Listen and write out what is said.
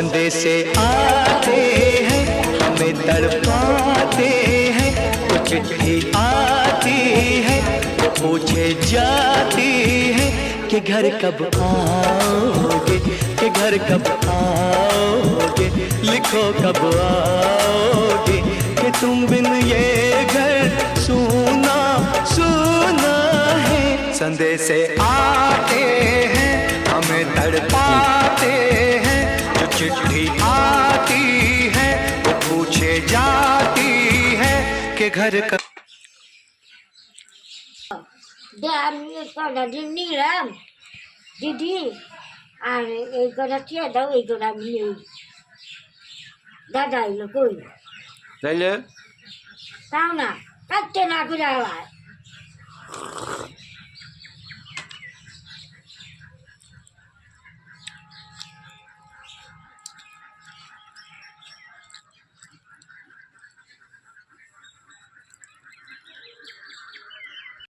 संदेशे आते हैं हमें तड़पाते हैं, तो चिट्ठी आती है तो पूछे जाती है कि घर कब आओगे, कि घर कब आओगे, लिखो कब आओगे, कि तुम बिन ये घर सूना सूना है। संदेशे आते हैं हमें तड़पाते हैं, जो चिट्ठी आती है वो पूछे जाती है कि घर कब। আমি কটা ডিম নিলাম দিদি, আর এই কটা চেয়ে দাও, এই কটা আমি নেই। দাদা এলো কই তাইলে তাও না কাটতে না করে আলায়